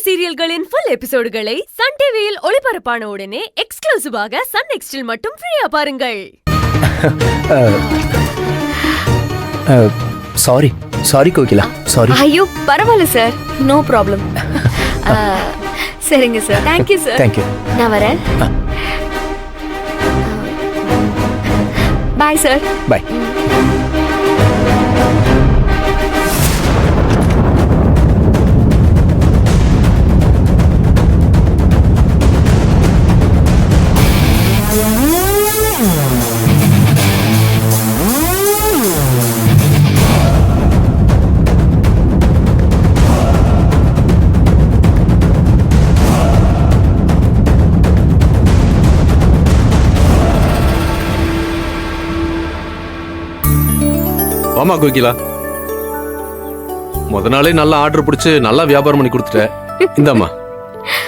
சீரியல்களின் full எபிசோடுகளை Sun டிவியில் ஒளிபரப்பான உடனே எக்ஸ்க்ளூசிவாக சன் நெக்ஸ்டில் மட்டும் ஃப்ரீயா பாருங்கள். Sorry Kokila, sorry. ஐயோ பரவாயில்ல சார், நோ ப்ராப்ளம். சரிங்க சார், தேங்க்யூ சார். தேங்க்யூ. நான் வரேன். Bye sir. பாய். ஆமா கோகிலா, முத நாளே நல்லா ஆர்டர் பிடிச்சு நல்லா வியாபாரம் பண்ணி கொடுத்துட்ட. இந்தாம்மா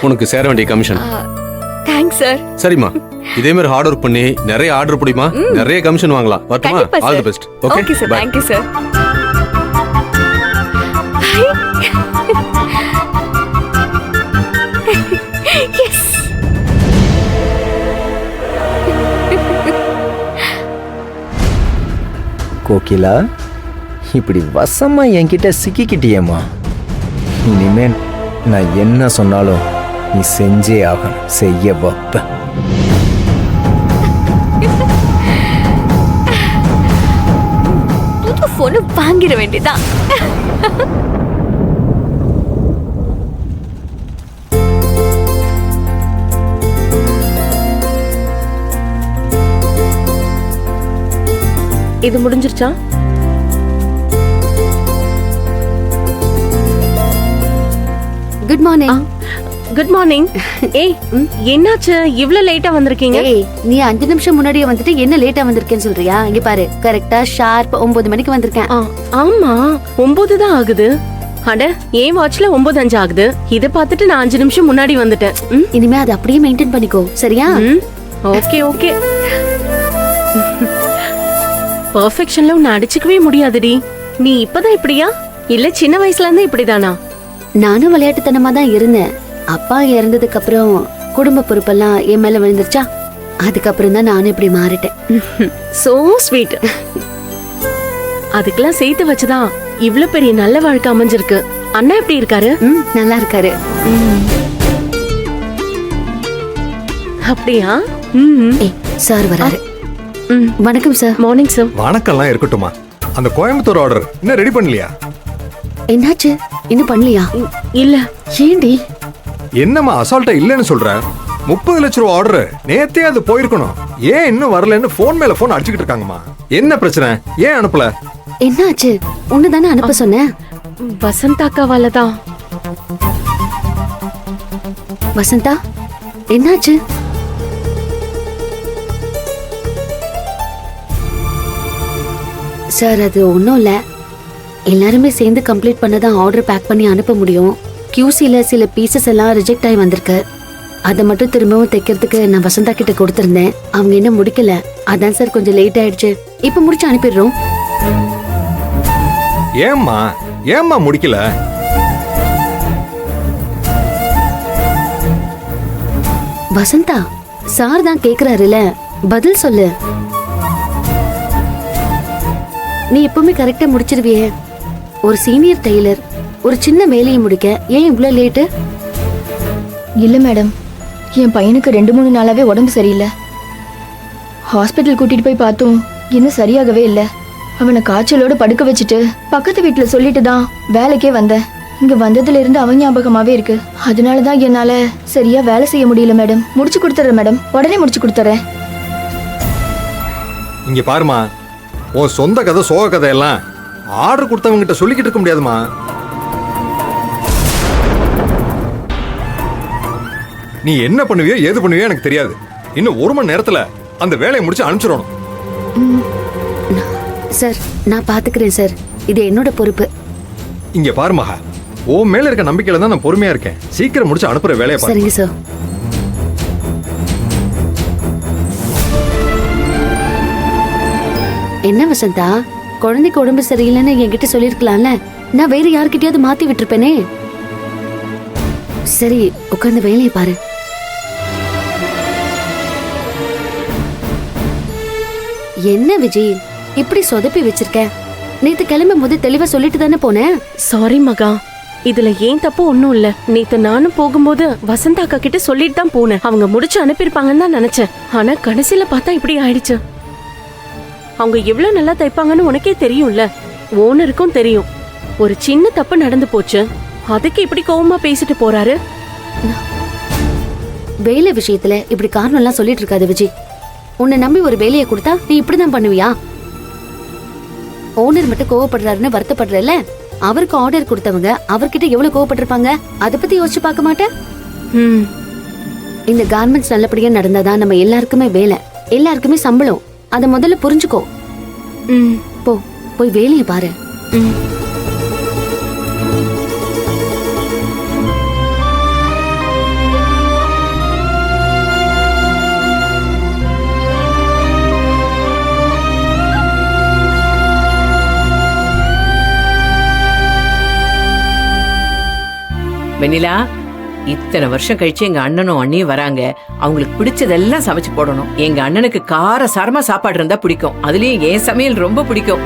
உனக்கு சேர வேண்டிய கமிஷன். Thanks sir. சரிம்மா, இதே மாதிரி ஹார்ட் ஒர்க் பண்ணி நிறைய ஆர்டர் பிடிமா, நிறைய கமிஷன் வாங்கலாம். வரட்டுமா? All the best. Okay sir. Thank you sir. Kokila, இப்படி வசமா என்கிட்ட சிக்கிக்கிட்டியேம்மா. இனிமே நான் என்ன சொன்னாலும் நீ செஞ்சே ஆகணும். செய்ய வைப்ப. புது போன் வாங்கிட வேண்டியதான். இது முடிஞ்சிருச்சா? Good morning. Good morning. ஏய், என்னாச்சு இவ்ளோ லேட்டா வந்திருக்கீங்க? ஏய், நீ 5 நிமிஷம் முன்னாடியே வந்துட்டு என்ன லேட்டா வந்திருக்கேன்னு சொல்றியா? இங்க பாரு, கரெக்ட்டா ஷார்ப் 9 மணிக்கு வந்திருக்கேன். ஆமா, 9 தான் ஆகுது. அட, ஏன் வாட்ச்ல 9:05 ஆகுது. இத பார்த்துட்டு நான் 5 நிமிஷம் முன்னாடி வந்துட்டேன். இனிமே அதை அப்படியே மெயின்டைன் பண்ணிக்கோ, சரியா? Okay okay. பெர்ஃபெக்ஷன்ல உன்னை அடிச்சுக்கவே முடியாதுடி. நீ இப்பதான் இப்படியா, இல்ல சின்ன வயசுல இருந்தே இப்படிதானா? நானும் விளையாட்டுத்தனமா தான் இருந்தேன். அப்பா இறந்ததுக்கு அப்புறம் குடும்ப பொறுப்பெல்லாம் என் மேல விழுந்துருச்சா, அதுக்கப்புறம் தான் நானும் இப்படி மாறிட்டேன். So sweet. அதுக்கெல்லாம் சேர்த்து வச்சுதான் இவ்ளோ பெரிய நல்ல வாழ்க்கை அமைஞ்சிருக்கு. அண்ணா எப்படி இருக்காரு? நல்லா இருக்காரு. அப்படியா? சார் வராரு. வணக்கம் சார். Morning sir. வணக்கம்லாம் இருக்கட்டுமா, அந்த கோயம்புத்தூர் ஆர்டர் இன்னும் ரெடி பண்ணலையா? என்னாச்சு, இன்னும் பண்ணலையா? இல்ல. ஏண்டி என்னம்மா அசால்ட்டா இல்லன்னு சொல்ற? 30 லட்சம் ரூபா ஆர்டர் நேத்தே அது போயிருக்கணும். ஏன் இன்னும் வரலன்னு போன் மேல போன் அடிச்சுக்கிட்டு இருக்காங்கம்மா. என்ன பிரச்சனை? ஏன் அனுப்பல? என்னாச்சு? உன்னதானே அனுப்ப சொன்னேன். வசந்தாக்காவால தான். வசந்தா, என்னாச்சு? சார், அது ஒன்றும் இல்லை. எல்லாருமே சேர்ந்து கம்ப்ளீட் பண்ணதான் ஆர்டர் பேக் பண்ணி அனுப்ப முடியும். கியூசியில் சில பீசஸ் எல்லாம் ரிஜெக்ட் ஆகி வந்திருக்கு. அதை மட்டும் திரும்பவும் தைக்கிறதுக்கு நான் வசந்தா கிட்ட கொடுத்துருந்தேன். அவங்க என்ன முடிக்கல. அதான் சார் கொஞ்சம் லேட் ஆயிடுச்சு. இப்போ முடிச்சு அனுப்பிடுறோம். ஏம்மா முடிக்கல? வசந்தா, சார் தான் கேக்குறாருல, பதில் சொல்லு. நீ எப்பவுமே கரெக்டா முடிச்சிருவியே. ஒரு சீனியர் டெய்லர் ஒரு சின்ன வேலையை முடிக்க ஏன் இவ்வளவு லேட்டு? இல்ல மேடம், என் பையனுக்கு 2-3 நாளாவே உடம்பு சரியில்லை. ஹாஸ்பிட்டல் கூட்டிட்டு போய் பார்த்தோம், இன்னும் சரியாகவே இல்லை. அவனை காய்ச்சலோட படுக்க வச்சுட்டு பக்கத்து வீட்டுல சொல்லிட்டு தான் வேலைக்கே வந்தேன். இங்க வந்ததுல இருந்து அவன் ஞாபகமாவே இருக்கு. அதனாலதான் என்னால சரியா வேலை செய்ய முடியல மேடம். முடிச்சு கொடுத்துறேன் மேடம், உடனே முடிச்சு கொடுத்துறேன். இங்க பாருமா, உன் சொந்த கதை சோக கதை எல்லாம் ஆர்டர் கொடுத்தவங்க கிட்ட சொல்லிக்கிட்டு இருக்க முடியாதுமா. நீ என்ன பண்ணுவியோ ஏது பண்ணுவியோ எனக்கு தெரியாது. இன்னும் 1 மணி நேரத்துல அந்த வேலையை முடிச்சு அனுப்பிச்சிடணும். சார், நான் பாத்துக்கிறேன் சார். இது என்னோட பொறுப்பு. இங்க பாருமா, உன் மேல இருக்க நம்பிக்கையில தான் நான் பொறுமையா இருக்கேன். சீக்கிரம் முடிச்சு அனுப்புற வேலையை பாரு. சரிங்க சார். என்ன வசந்தா, குழந்தைக்கு உடம்பு சரியில்லைன்னு என்கிட்ட சொல்லிருக்கலாம்ல. நான் வேற யார்கிட்டயாவது மாத்தி விட்டுருப்பேனே. சரி உட்கார்ந்து வேலையை பாரு. என்ன விஜய் இப்படி சொதப்பி வச்சிருக்க? நேத்து கிளம்பும் போது தெளிவா சொல்லிட்டு தானே போனேன். சாரி மகா, இதுல ஏன் தப்பு ஒண்ணும் இல்ல. நேத்து நானும் போகும்போது வசந்தா அக்கா கிட்ட சொல்லிட்டு தான் போனேன். அவங்க முடிச்சு அனுப்பியிருப்பாங்கன்னு தான் நினைச்சேன். ஆனா கடைசியில பார்த்தா இப்படி ஆயிடுச்சு. அவங்க எவ்வளவு நல்லா தைப்பாங்கன்னு உனக்கே தெரியும்ல, ஓனருக்கும் தெரியும். ஒரு சின்ன தப்பு நடந்து போச்சு, அதுக்கு இப்படி கோவமா பேசிட்டு போறாரு. வேலை விஷயத்துல இப்படி காரணம் எல்லாம் சொல்லிட்டு இருக்காது விஜய். உன்னை நம்பி ஒரு வேலையை கொடுத்தா நீ இப்படிதான் பண்ணுவியா? ஓனர் மட்டும் கோவப்படுறாருன்னு வருத்தப்படுறல, அவருக்கு ஆர்டர் கொடுத்தவங்க அவர்கிட்ட எவ்வளவு கோவப்பட்டிருப்பாங்க அத பத்தி யோசிச்சு பார்க்க மாட்டேன். ம், இந்த கார்மெண்ட்ஸ் நல்லபடியா நடந்தாதான் நம்ம எல்லாருக்குமே வேலை, எல்லாருக்குமே சம்பளம். அத முதல்ல புரிஞ்சுக்கோ. ம், போய் வேலையை பாரு. ம். வெண்ணிலா, இத்தனை வருஷம் கழிச்சு எங்க அண்ணனும் அண்ணியும் வராங்க. அவங்களுக்கு பிடிச்சதெல்லாம் சமைச்சு போடணும். எங்க அண்ணனுக்கு கார சாரமா சாப்பாடு இருந்தா பிடிக்கும். அதுலயும் என் சமையல் ரொம்ப பிடிக்கும்.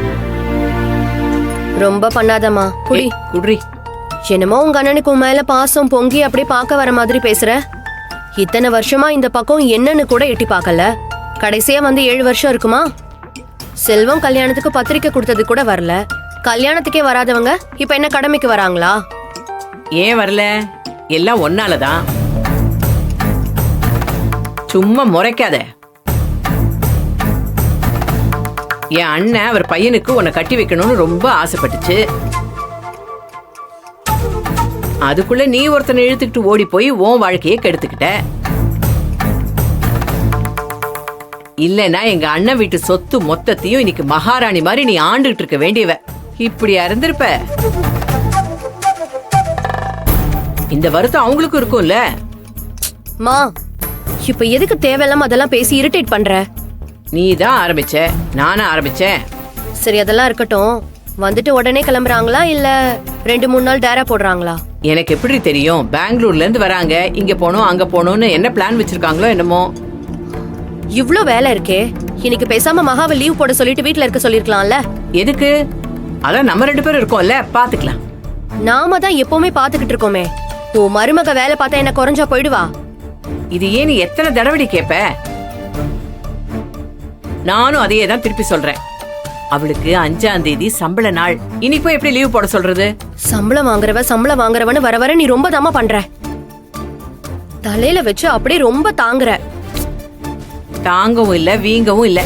ரொம்ப பண்ணாதம்மா, குடி. குடி. என்னமோ உங்க அண்ணனுக்கு உன் மேல பாசம் பொங்கி அப்படியே பார்க்க வர மாதிரி பேசுற. இத்தனை வருஷமா இந்த பக்கம் என்னன்னு கூட எட்டி பார்க்கல. கடைசியா வந்து 7 வருஷம் இருக்குமா? செல்வம் கல்யாணத்துக்கு பத்திரிக்கை கொடுத்தது கூட வரல. கல்யாணத்துக்கே வராதவங்க இப்ப என்ன கடமைக்கு வராங்களா? ஏன் வரல? எல்லாம் ஒன்னாலதான். சும்மா முறைக்காத. என் அண்ணன் அவர் பையனுக்கு உன்னை கட்டி வைக்கணும்னு ரொம்ப ஆசைப்பட்டுச்சு. அதுக்குள்ள நீ ஒருத்தனை இழுத்துக்கிட்டு ஓடி போய் உன் வாழ்க்கையை கெடுத்துக்கிட்ட. இல்லனா எங்க அண்ணன் வீட்டு சொத்து மொத்தத்தையும் இன்னைக்கு மகாராணி மாதிரி நீ ஆண்டுகிட்டு இருக்க வேண்டியவ. இப்படி இருந்திருப்ப. இந்த வருத்தம் அவங்களுக்கும் இருக்கும்ல. மா, இப்ப எதுக்கு தேவையில்லாம அதெல்லாம் பேசி இரிட்டேட் பண்ற? நீ தான் ஆரம்பிச்ச, நானும் ஆரம்பிச்சேன். சரி, அதெல்லாம் இருக்கட்டும். வந்துட்டு உடனே கிளம்புறாங்களா இல்ல 2-3 நாள் டேரா போடுறாங்களா? எனக்கு எப்படி தெரியும்? பெங்களூர்ல இருந்து வராங்க, இங்க போனோம் அங்க போனோம்னு என்ன பிளான் வச்சிருக்காங்களோ என்னமோ. இவ்ளோ வேலை இருக்கே, இன்னைக்கு பேசாம மகாவை லீவ் போட சொல்லிட்டு வீட்ல இருக்க சொல்லிருக்கலாம்ல. எதுக்கு? அதான் நம்ம 2 பேரும் இருக்கோம்ல, பாத்துக்கலாம். நாம தான் எப்பவுமே பாத்துக்கிட்டு இருக்கோமே. உன் மருமக வேலை பார்த்தா என்ன குறைஞ்சா போயிடுவா? இது ஏன் நீ எத்தனை தடவை கேப்ப? நானும் அதையே தான் திருப்பி சொல்றேன். அவளுக்கு 5ஆம் தேதி சம்பள நாள். இன்னைக்கு போய் எப்படி லீவ் போட சொல்றது? சம்பளம் வாங்குறவன்னு வர வர நீ ரொம்ப தாமா பண்ற. தலையில வச்சு அப்படியே ரொம்ப தாங்குற. தாங்கவும் இல்ல வீங்கவும் இல்ல.